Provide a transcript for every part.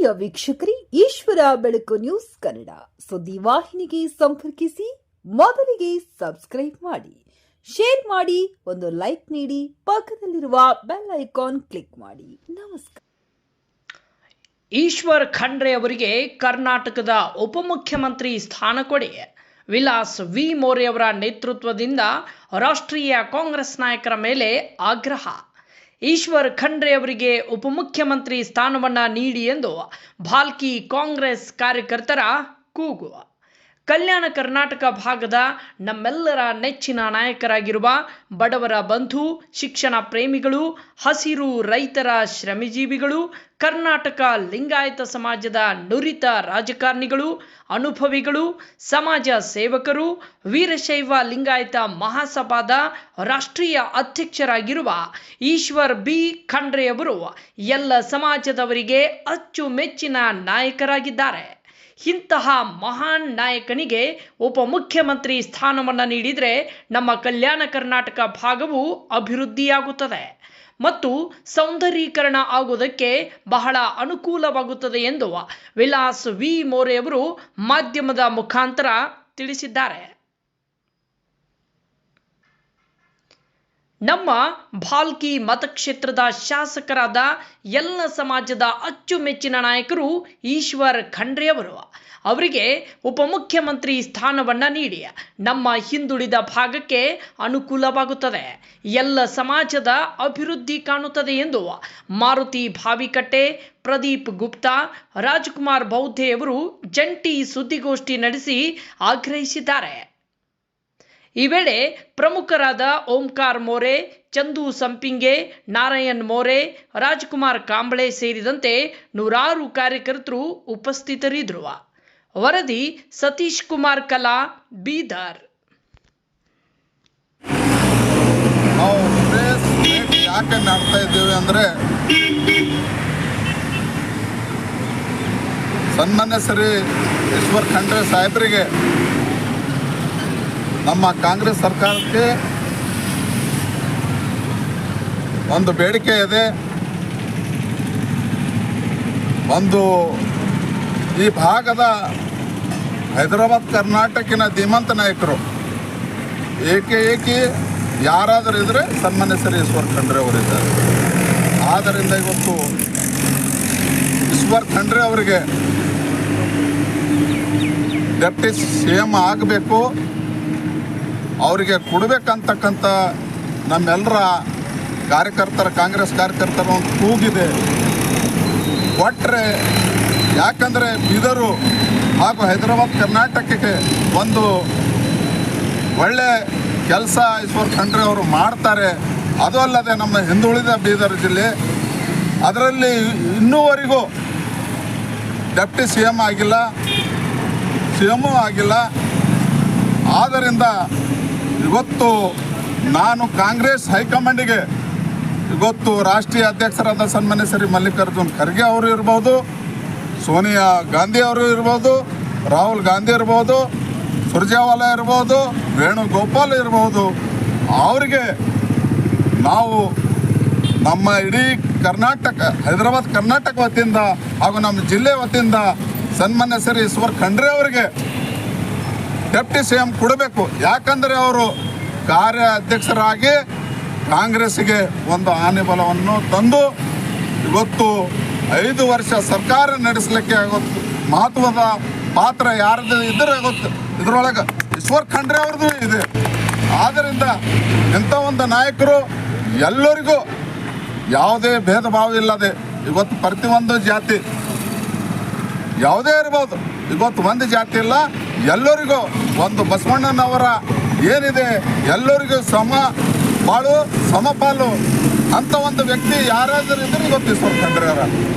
ಪ್ರಿಯ ವೀಕ್ಷಕರೇ, ಈಶ್ವರ ಬೆಳಕು ನ್ಯೂಸ್ ಕನ್ನಡ ಸುದ್ದಿ ವಾಹಿನಿಗೆ ಸಂಪರ್ಕಿಸಿ. ಮೊದಲಿಗೆ ಸಬ್ಸ್ಕ್ರೈಬ್ ಮಾಡಿ, ಶೇರ್ ಮಾಡಿ, ಒಂದು ಲೈಕ್ ನೀಡಿ, ಪಕ್ಕದಲ್ಲಿರುವ ಬೆಲ್ ಐಕಾನ್ ಕ್ಲಿಕ್ ಮಾಡಿ. ನಮಸ್ಕಾರ. ಈಶ್ವರ್ ಖಂಡ್ರೆ ಅವರಿಗೆ ಕರ್ನಾಟಕದ ಉಪಮುಖ್ಯಮಂತ್ರಿ ಸ್ಥಾನ ಕೊಡಿ. ವಿಲಾಸ್ ವಿ ಮೋರೆ ಅವರ ನೇತೃತ್ವದಿಂದ ರಾಷ್ಟ್ರೀಯ ಕಾಂಗ್ರೆಸ್ ನಾಯಕರ ಮೇಲೆ ಆಗ್ರಹ. ಈಶ್ವರ್ ಖಂಡ್ರೆ ಅವರಿಗೆ ಉಪಮುಖ್ಯಮಂತ್ರಿ ಸ್ಥಾನವನ್ನು ನೀಡಿ ಎಂದು ಭಾಲ್ಕಿ ಕಾಂಗ್ರೆಸ್ ಕಾರ್ಯಕರ್ತರ ಕೂಗು. ಕಲ್ಯಾಣ ಕರ್ನಾಟಕ ಭಾಗದ ನಮ್ಮೆಲ್ಲರ ನೆಚ್ಚಿನ ನಾಯಕರಾಗಿರುವ ಬಡವರ ಬಂಧು, ಶಿಕ್ಷಣ ಪ್ರೇಮಿಗಳು, ಹಸಿರು ರೈತರ ಶ್ರಮಜೀವಿಗಳು, ಕರ್ನಾಟಕ ಲಿಂಗಾಯತ ಸಮಾಜದ ನುರಿತ ರಾಜಕಾರಣಿಗಳು, ಅನುಭವಿಗಳು, ಸಮಾಜ ಸೇವಕರು, ವೀರಶೈವ ಲಿಂಗಾಯತ ಮಹಾಸಭಾದ ರಾಷ್ಟ್ರೀಯ ಅಧ್ಯಕ್ಷರಾಗಿರುವ ಈಶ್ವರ್ ಬಿ ಖಂಡ್ರೆ ಅವರು ಎಲ್ಲ ಸಮಾಜದವರಿಗೆ ಅಚ್ಚುಮೆಚ್ಚಿನ ನಾಯಕರಾಗಿದ್ದಾರೆ. ಇಂತಹ ಮಹಾನ್ ನಾಯಕನಿಗೆ ಉಪಮುಖ್ಯಮಂತ್ರಿ ಸ್ಥಾನವನ್ನು ನೀಡಿದರೆ ನಮ್ಮ ಕಲ್ಯಾಣ ಕರ್ನಾಟಕ ಭಾಗವು ಅಭಿವೃದ್ಧಿಯಾಗುತ್ತದೆ ಮತ್ತು ಸೌಂದರೀಕರಣ ಆಗುವುದಕ್ಕೆ ಬಹಳ ಅನುಕೂಲವಾಗುತ್ತದೆ ಎಂದು ವಿಲಾಸ್ ವಿ ಮೋರೆ ಅವರು ಮಾಧ್ಯಮದ ಮುಖಾಂತರ ತಿಳಿಸಿದ್ದಾರೆ. ನಮ್ಮ ಭಾಲ್ಕಿ ಮತಕ್ಷೇತ್ರದ ಶಾಸಕರಾದ ಎಲ್ಲ ಸಮಾಜದ ಅಚ್ಚುಮೆಚ್ಚಿನ ನಾಯಕರು ಈಶ್ವರ್ ಖಂಡ್ರೆ ಅವರು. ಅವರಿಗೆ ಉಪಮುಖ್ಯಮಂತ್ರಿ ಸ್ಥಾನವನ್ನು ನೀಡಿ ನಮ್ಮ ಹಿಂದುಳಿದ ಭಾಗಕ್ಕೆ ಅನುಕೂಲವಾಗುತ್ತದೆ, ಎಲ್ಲ ಸಮಾಜದ ಅಭಿವೃದ್ಧಿ ಕಾಣುತ್ತದೆ ಎಂದು ಮಾರುತಿ ಭಾವಿಕಟ್ಟೆ, ಪ್ರದೀಪ್ ಗುಪ್ತಾ, ರಾಜ್ಕುಮಾರ್ ಬೌದ್ಧೆ ಅವರು ಜಂಟಿ ಸುದ್ದಿಗೋಷ್ಠಿ ನಡೆಸಿ ಆಗ್ರಹಿಸಿದ್ದಾರೆ. ಈ ವೇಳೆ ಪ್ರಮುಖರಾದ ಓಂಕಾರ್ ಮೋರೆ, ಚಂದು ಸಂಪಿಂಗೆ, ನಾರಾಯಣ್ ಮೋರೆ, ರಾಜ್ಕುಮಾರ್ ಕಾಂಬಳೆ ಸೇರಿದಂತೆ ನೂರಾರು ಕಾರ್ಯಕರ್ತರು ಉಪಸ್ಥಿತರಿದ್ದರು. ವರದಿ ಸತೀಶ್ ಕುಮಾರ್ ಕಲಾ, ಬೀದರ್. ನಾವು ಪ್ರೆಸ್ ಮೀಟ್ ಯಾಕೆ ಮಾಡ್ತಾ ಇದ್ದೇವೆ ಅಂದರೆ, ಸನ್ಮಾನ್ಯ ಶ್ರೀ ಈಶ್ವರ್ ಖಂಡ್ರೆ ಸಾಹೇಬರಿಗೆ ನಮ್ಮ ಕಾಂಗ್ರೆಸ್ ಸರ್ಕಾರಕ್ಕೆ ಒಂದು ಬೇಡಿಕೆ ಇದೆ. ಒಂದು ಈ ಭಾಗದ ಹೈದರಾಬಾದ್ ಕರ್ನಾಟಕಿನ ಧೀಮಂತ ನಾಯಕರು ಏಕಿ ಯಾರಾದರೂ ಇದ್ದರೆ ಸನ್ಮಾನ್ಯ ಶ್ರೀ ಈಶ್ವರ್ ಖಂಡ್ರೆ ಅವರಿದ್ದಾರೆ. ಆದ್ದರಿಂದ ಇವತ್ತು ಈಶ್ವರ್ ಖಂಡ್ರೆ ಅವರಿಗೆ ಡೆಪ್ಟಿ CM ಆಗಬೇಕು, ಅವರಿಗೆ ಕೊಡಬೇಕಂತಕ್ಕಂಥ ನಮ್ಮೆಲ್ಲರ ಕಾರ್ಯಕರ್ತರ, ಕಾಂಗ್ರೆಸ್ ಕಾರ್ಯಕರ್ತರ ಒಂದು ಕೂಗಿದೆ. ಕೊಟ್ಟರೆ, ಯಾಕಂದರೆ ಬೀದರು ಹಾಗೂ ಹೈದರಾಬಾದ್ ಕರ್ನಾಟಕಕ್ಕೆ ಒಂದು ಒಳ್ಳೆ ಕೆಲಸ ಈಶ್ವರ್ ಖಂಡ್ರೆ ಅವರು ಮಾಡ್ತಾರೆ. ಅದು ಅಲ್ಲದೆ ನಮ್ಮ ಹಿಂದುಳಿದ ಬೀದರ್ ಜಿಲ್ಲೆ, ಅದರಲ್ಲಿ ಇನ್ನೂವರೆಗೂ ಡೆಪ್ಟಿ CM ಆಗಿಲ್ಲ, CM ಆಗಿಲ್ಲ. ಆದ್ದರಿಂದ ಇವತ್ತು ನಾನು ಕಾಂಗ್ರೆಸ್ ಹೈಕಮಾಂಡಿಗೆ, ಇವತ್ತು ರಾಷ್ಟ್ರೀಯ ಅಧ್ಯಕ್ಷರಾದ ಸನ್ಮಾನ್ಯ ಶ್ರೀ ಮಲ್ಲಿಕಾರ್ಜುನ್ ಖರ್ಗೆ ಅವರು ಇರ್ಬೋದು, ಸೋನಿಯಾ ಗಾಂಧಿ ಅವರು ಇರ್ಬೋದು, ರಾಹುಲ್ ಗಾಂಧಿ ಇರ್ಬೋದು, ಸುರ್ಜೇವಾಲಾ ಇರ್ಬೋದು, ವೇಣುಗೋಪಾಲ್ ಇರ್ಬೋದು, ಅವರಿಗೆ ನಾವು ನಮ್ಮ ಇಡೀ ಕರ್ನಾಟಕ, ಹೈದರಾಬಾದ್ ಕರ್ನಾಟಕ ವತಿಯಿಂದ ಹಾಗೂ ನಮ್ಮ ಜಿಲ್ಲೆ ವತಿಯಿಂದ ಸನ್ಮಾನ್ಯ ಶ್ರೀ ಈಶ್ವರ್ ಖಂಡ್ರೆ ಅವರಿಗೆ ಡೆಪ್ಟಿ CM ಕೊಡಬೇಕು. ಯಾಕಂದರೆ ಅವರು ಕಾರ್ಯಾಧ್ಯಕ್ಷರಾಗಿ ಕಾಂಗ್ರೆಸ್ಸಿಗೆ ಒಂದು ಆನೆಬಲವನ್ನು ತಂದು ಇವತ್ತು 5 ವರ್ಷ ಸರ್ಕಾರ ನಡೆಸಲಿಕ್ಕೆ ಇವತ್ತು ಮಹತ್ವದ ಪಾತ್ರ ಯಾರದ್ದು ಇದ್ದರೆ ಗೊತ್ತು, ಇದರೊಳಗೆ ಈಶ್ವರ್ ಖಂಡ್ರೆ ಅವ್ರದ್ದು ಇದೆ. ಆದ್ದರಿಂದ ಇಂಥ ಒಂದು ನಾಯಕರು ಎಲ್ಲರಿಗೂ ಯಾವುದೇ ಭೇದ ಭಾವ ಇಲ್ಲದೆ ಇವತ್ತು ಪ್ರತಿಯೊಂದು ಜಾತಿ ಯಾವುದೇ ಇರ್ಬೋದು, ಇವತ್ತು ಒಂದು ಜಾತಿ ಇಲ್ಲ, ಎಲ್ಲರಿಗೂ ಒಂದು ಬಸವಣ್ಣನವರ ಏನಿದೆ ಎಲ್ಲರಿಗೂ ಸಮಪಾಲು ಅಂಥ ಒಂದು ವ್ಯಕ್ತಿ ಯಾರಾದರೂ ಇದ್ರೂ ಇವತ್ತು ಈಶ್ವರ್ ಖಂಡ್ರೆ ಅವರ.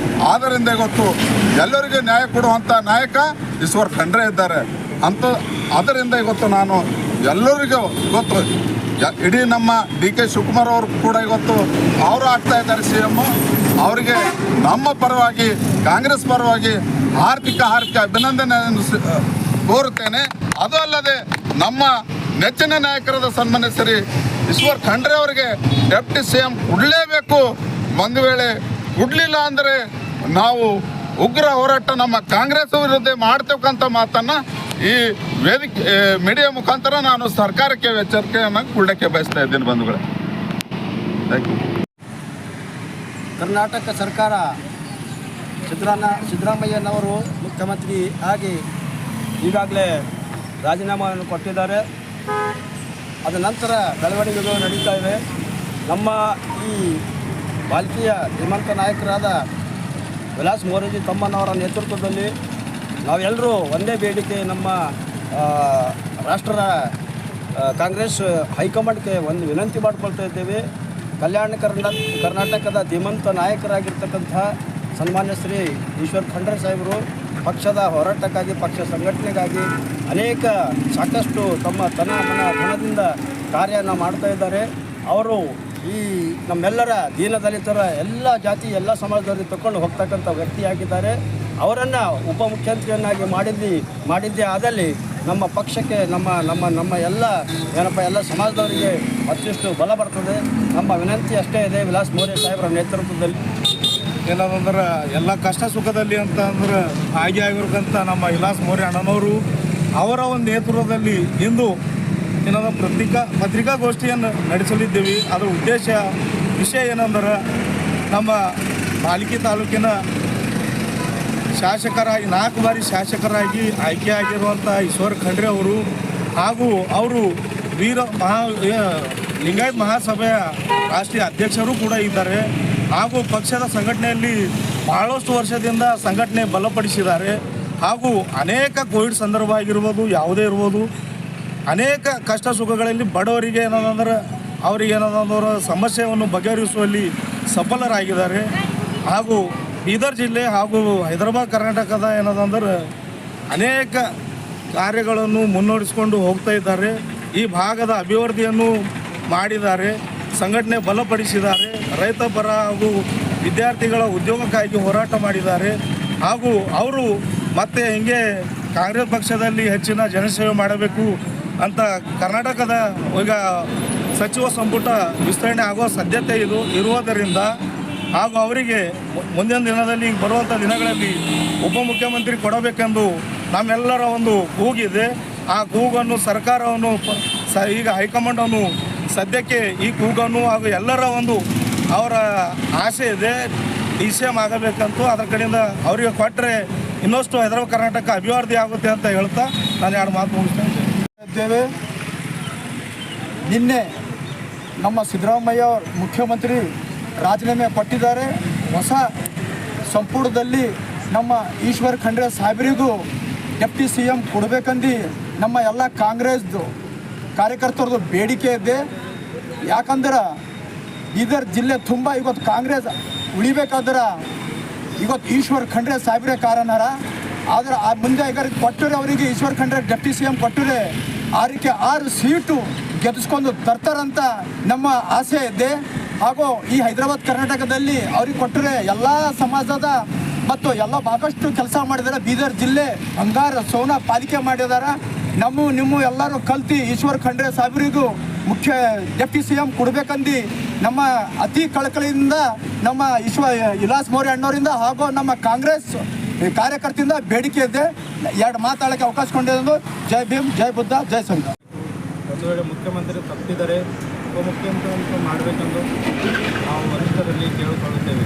ಆದ್ದರಿಂದ ಇವತ್ತು ಎಲ್ಲರಿಗೂ ನ್ಯಾಯ ಕೊಡುವಂಥ ನಾಯಕ ಈಶ್ವರ್ ಖಂಡ್ರೆ ಇದ್ದಾರೆ ಅಂತ. ಅದರಿಂದ ಇವತ್ತು ನಾನು ಎಲ್ಲರಿಗೂ ಇವತ್ತು ಇಡೀ ನಮ್ಮ DK ಶಿವಕುಮಾರ್ ಅವರು ಕೂಡ ಇವತ್ತು ಅವರು ಆಗ್ತಾ ಇದ್ದಾರೆ CM. ಅವರಿಗೆ ನಮ್ಮ ಪರವಾಗಿ, ಕಾಂಗ್ರೆಸ್ ಪರವಾಗಿ ಹಾರ್ದಿಕ ಅಭಿನಂದನೆಯನ್ನು ಕೋರುತ್ತೇನೆ. ಅದು ಅಲ್ಲದೆ ನಮ್ಮ ನೆಚ್ಚಿನ ನಾಯಕರಾದ ಸನ್ಮಾನ್ಯ ಶ್ರೀ ಈಶ್ವರ್ ಖಂಡ್ರೆ ಅವರಿಗೆ ಡೆಪ್ಟಿ CM ಕೊಡಲೇಬೇಕು. ಒಂದು ವೇಳೆ ಕೊಡಲಿಲ್ಲ ಅಂದರೆ ನಾವು ಉಗ್ರ ಹೋರಾಟ ನಮ್ಮ ಕಾಂಗ್ರೆಸ್ ವಿರುದ್ಧ ಮಾಡ್ತಕ್ಕಂಥ ಮಾತನ್ನು ಈ ವೇದಿಕೆ ಮೀಡಿಯಾ ಮುಖಾಂತರ ನಾನು ಸರ್ಕಾರಕ್ಕೆ ಎಚ್ಚರಿಕೆಯನ್ನು ಕೊಡಕ್ಕೆ ಬಯಸ್ತಾ ಇದ್ದೀನಿ ಬಂಧುಗಳೇ. Thank you. ಕರ್ನಾಟಕ ಸರ್ಕಾರ ಸಿದ್ದರಾಮಯ್ಯನವರು ಮುಖ್ಯಮಂತ್ರಿ ಆಗಿ ಈಗಾಗಲೇ ರಾಜೀನಾಮೆಯನ್ನು ಕೊಟ್ಟಿದ್ದಾರೆ. ಅದ ನಂತರ ಬೆಳವಣಿಗೆಗಳು ನಡೀತಾ ಇವೆ. ನಮ್ಮ ಈ ಪಾಲಿಕೆಯ ಧೀಮಂತ ನಾಯಕರಾದ ವಿಲಾಸ್ ಮೋರೇಜಿ ತಮ್ಮನವರ ನೇತೃತ್ವದಲ್ಲಿ ನಾವೆಲ್ಲರೂ ಒಂದೇ ಬೇಡಿಕೆ ನಮ್ಮ ರಾಷ್ಟ್ರ ಕಾಂಗ್ರೆಸ್ ಹೈಕಮಾಂಡ್ಗೆ ಒಂದು ವಿನಂತಿ ಮಾಡಿಕೊಳ್ತಾ ಇದ್ದೇವೆ. ಕಲ್ಯಾಣ ಕರ್ನಾಟಕದ ಧೀಮಂತ ನಾಯಕರಾಗಿರ್ತಕ್ಕಂಥ ಸನ್ಮಾನ್ಯ ಶ್ರೀ ಈಶ್ವರ್ ಖಂಡ್ರೆ ಸಾಹೇಬರು ಪಕ್ಷದ ಹೋರಾಟಕ್ಕಾಗಿ ಪಕ್ಷ ಸಂಘಟನೆಗಾಗಿ ಸಾಕಷ್ಟು ತಮ್ಮ ಧನದಿಂದ ಕಾರ್ಯನ ಮಾಡ್ತಾ ಇದ್ದಾರೆ. ಅವರು ಈ ನಮ್ಮೆಲ್ಲರ ದೀನದಲಿತರ ಎಲ್ಲ ಜಾತಿ ಎಲ್ಲ ಸಮಾಜದಲ್ಲಿ ತಗೊಂಡು ಹೋಗ್ತಕ್ಕಂಥ ವ್ಯಕ್ತಿಯಾಗಿದ್ದಾರೆ. ಅವರನ್ನು ಉಪಮುಖ್ಯಮಂತ್ರಿಯನ್ನಾಗಿ ಮಾಡಿದ್ದೇ ಆದಲ್ಲಿ ನಮ್ಮ ಪಕ್ಷಕ್ಕೆ ನಮ್ಮ ಎಲ್ಲ ಸಮಾಜದವರಿಗೆ ಮತ್ತಿಷ್ಟು ಬಲ ಬರ್ತದೆ. ನಮ್ಮ ವಿನಂತಿ ಅಷ್ಟೇ ಇದೆ. ವಿಲಾಸ್ ಮೋರೆ ಸಾಹೇಬರ ನೇತೃತ್ವದಲ್ಲಿ ಏನದಂದ್ರೆ ಎಲ್ಲ ಕಷ್ಟ ಸುಖದಲ್ಲಿ ಅಂತಂದ್ರೆ ಆಗಿರ್ತಕ್ಕಂಥ ನಮ್ಮ ವಿಲಾಸ್ ಮೋರೆ ಅಣ್ಣನವರು ಅವರ ಒಂದು ನೇತೃತ್ವದಲ್ಲಿ ಇಂದು ಏನಂದ್ರೆ ಪತ್ರಿಕಾಗೋಷ್ಠಿಯನ್ನು ನಡೆಸಲಿದ್ದೀವಿ. ಅದರ ವಿಷಯ ಏನಂದ್ರೆ ನಮ್ಮ ಪಾಲಿಕೆ ತಾಲೂಕಿನ ಶಾಸಕರಾಗಿ 4 ಬಾರಿ ಶಾಸಕರಾಗಿ ಆಯ್ಕೆಯಾಗಿರುವಂಥ ಈಶ್ವರ್ ಖಂಡ್ರೆ ಅವರು ಹಾಗೂ ಅವರು ಲಿಂಗಾಯತ್ ಮಹಾಸಭೆಯ ರಾಷ್ಟ್ರೀಯ ಅಧ್ಯಕ್ಷರು ಕೂಡ ಇದ್ದಾರೆ. ಹಾಗೂ ಪಕ್ಷದ ಸಂಘಟನೆಯಲ್ಲಿ ಬಹಳಷ್ಟು ವರ್ಷದಿಂದ ಸಂಘಟನೆ ಬಲಪಡಿಸಿದ್ದಾರೆ. ಹಾಗೂ ಅನೇಕ ಕೋವಿಡ್ ಸಂದರ್ಭ ಆಗಿರ್ಬೋದು, ಯಾವುದೇ ಇರ್ಬೋದು, ಅನೇಕ ಕಷ್ಟ ಸುಖಗಳಲ್ಲಿ ಬಡವರಿಗೆ ಅವರಿಗೆ ಸಮಸ್ಯೆಯನ್ನು ಬಗೆಹರಿಸುವಲ್ಲಿ ಸಫಲರಾಗಿದ್ದಾರೆ. ಹಾಗೂ ಬೀದರ್ ಜಿಲ್ಲೆ ಹಾಗೂ ಹೈದರಾಬಾದ್ ಕರ್ನಾಟಕದ ಅನೇಕ ಕಾರ್ಯಗಳನ್ನು ಮುನ್ನಡೆಸಿಕೊಂಡು ಹೋಗ್ತಾ ಇದ್ದಾರೆ. ಈ ಭಾಗದ ಅಭಿವೃದ್ಧಿಯನ್ನು ಮಾಡಿದ್ದಾರೆ, ಸಂಘಟನೆ ಬಲಪಡಿಸಿದ್ದಾರೆ, ರೈತ ಪರ ಹಾಗೂ ವಿದ್ಯಾರ್ಥಿಗಳ ಉದ್ಯೋಗಕ್ಕಾಗಿ ಹೋರಾಟ ಮಾಡಿದ್ದಾರೆ. ಹಾಗೂ ಅವರು ಮತ್ತೆ ಹಿಂಗೆ ಕಾಂಗ್ರೆಸ್ ಪಕ್ಷದಲ್ಲಿ ಹೆಚ್ಚಿನ ಜನಸೇವೆ ಮಾಡಬೇಕು ಅಂತ ಕರ್ನಾಟಕದ ಈಗ ಸಚಿವ ಸಂಪುಟ ವಿಸ್ತರಣೆ ಆಗುವ ಸಾಧ್ಯತೆ ಇರುವುದರಿಂದ ಹಾಗೂ ಅವರಿಗೆ ಮುಂದಿನ ದಿನದಲ್ಲಿ ಬರುವಂಥ ದಿನಗಳಲ್ಲಿ ಉಪಮುಖ್ಯಮಂತ್ರಿ ಕೊಡಬೇಕೆಂದು ನಮ್ಮೆಲ್ಲರ ಒಂದು ಕೂಗಿದೆ. ಆ ಕೂಗನ್ನು ಸರ್ಕಾರವನ್ನು ಈಗ ಹೈಕಮಾಂಡನ್ನು ಸದ್ಯಕ್ಕೆ ಈ ಕೂಗನ್ನು ಹಾಗೂ ಎಲ್ಲರ ಒಂದು ಅವರ ಆಸೆ ಇದೆ, DCM ಆಗಬೇಕಂತೂ ಅದರ ಕಡೆಯಿಂದ ಅವರಿಗೆ ಕೊಟ್ಟರೆ ಇನ್ನಷ್ಟು ಹೈದರಾಬಾದ್ ಕರ್ನಾಟಕ ಅಭಿವೃದ್ಧಿ ಆಗುತ್ತೆ ಅಂತ ಹೇಳ್ತಾ ನಾನು 2 ಮಾತು ಮುಗಿಸ್ತೇನೆ. ನಿನ್ನೆ ನಮ್ಮ ಸಿದ್ದರಾಮಯ್ಯ ಮುಖ್ಯಮಂತ್ರಿ ರಾಜೀನಾಮೆ ಕೊಟ್ಟಿದ್ದಾರೆ. ಹೊಸ ಸಂಪುಟದಲ್ಲಿ ನಮ್ಮ ಈಶ್ವರ್ ಖಂಡ್ರೆ ಸಾಹೇಬರಿಗೂ ಡೆಪ್ಟಿ CM ಕೊಡಬೇಕಂದು ನಮ್ಮ ಎಲ್ಲ ಕಾಂಗ್ರೆಸ್ದು ಕಾರ್ಯಕರ್ತರದ್ದು ಬೇಡಿಕೆ ಇದೆ. ಯಾಕಂದ್ರೆ ಬೀದರ್ ಜಿಲ್ಲೆ ತುಂಬ ಇವತ್ತು ಕಾಂಗ್ರೆಸ್ ಉಳಿಬೇಕಾದ್ರೆ ಇವತ್ತು ಈಶ್ವರ್ ಖಂಡ್ರೆ ಸಾಹೇಬ್ರೆ ಕಾರಣರ. ಆದರೆ ಮುಂದೆ ಈಗ ಕೊಟ್ಟರೆ ಅವರಿಗೆ ಈಶ್ವರ್ ಖಂಡ್ರೆ ಡೆಪ್ಟಿ CM ಕೊಟ್ಟರೆ 6 ಸೀಟು ಗೆದ್ದಿಸ್ಕೊಂಡು ತರ್ತಾರಂತ ನಮ್ಮ ಆಸೆ ಇದೆ. ಹಾಗೂ ಈ ಹೈದರಾಬಾದ್ ಕರ್ನಾಟಕದಲ್ಲಿ ಅವ್ರಿಗೆ ಕೊಟ್ಟರೆ ಎಲ್ಲ ಸಮಾಜದ ಮತ್ತು ಎಲ್ಲ ಭಾಗಷ್ಟು ಕೆಲಸ ಮಾಡಿದ್ದಾರೆ. ಬೀದರ್ ಜಿಲ್ಲೆ ಬಂಗಾರ ಸೋನಾ ಪಾಲಿಕೆ ಮಾಡಿದ್ದಾರೆ. ನಿಮ್ಮ ಎಲ್ಲರೂ ಕಲ್ತು ಈಶ್ವರ್ ಖಂಡ್ರೆ ಸಾಹೇಬರಿಗೂ ಮುಖ್ಯ ಡೆಪ್ಟಿ CM ಕೊಡಬೇಕಂದು ನಮ್ಮ ಅತಿ ಕಳಕಳಿಯಿಂದ ನಮ್ಮ ವಿಲಾಸ್ ಮೋರೆ ಅಣ್ಣವರಿಂದ ಹಾಗೂ ನಮ್ಮ ಕಾಂಗ್ರೆಸ್ ಕಾರ್ಯಕರ್ತರಿಂದ ಬೇಡಿಕೆ ಇದೆ. 2 ಮಾತಾಡೋಕ್ಕೆ ಅವಕಾಶ ಕೊಂಡಿದ್ದು. ಜೈ ಭೀಮ್, ಜೈ ಬುದ್ಧ, ಜೈ ಸಂಘ. ಒಂದು ವೇಳೆ ಮುಖ್ಯಮಂತ್ರಿ ತಪ್ಪಿದರೆ ಉಪಮುಖ್ಯಮಂತ್ರಿ ಮಾಡಬೇಕೆಂದು ನಾವು ವರಿಷ್ಠರಲ್ಲಿ ಕೇಳಿಕೊಳ್ಳುತ್ತೇವೆ.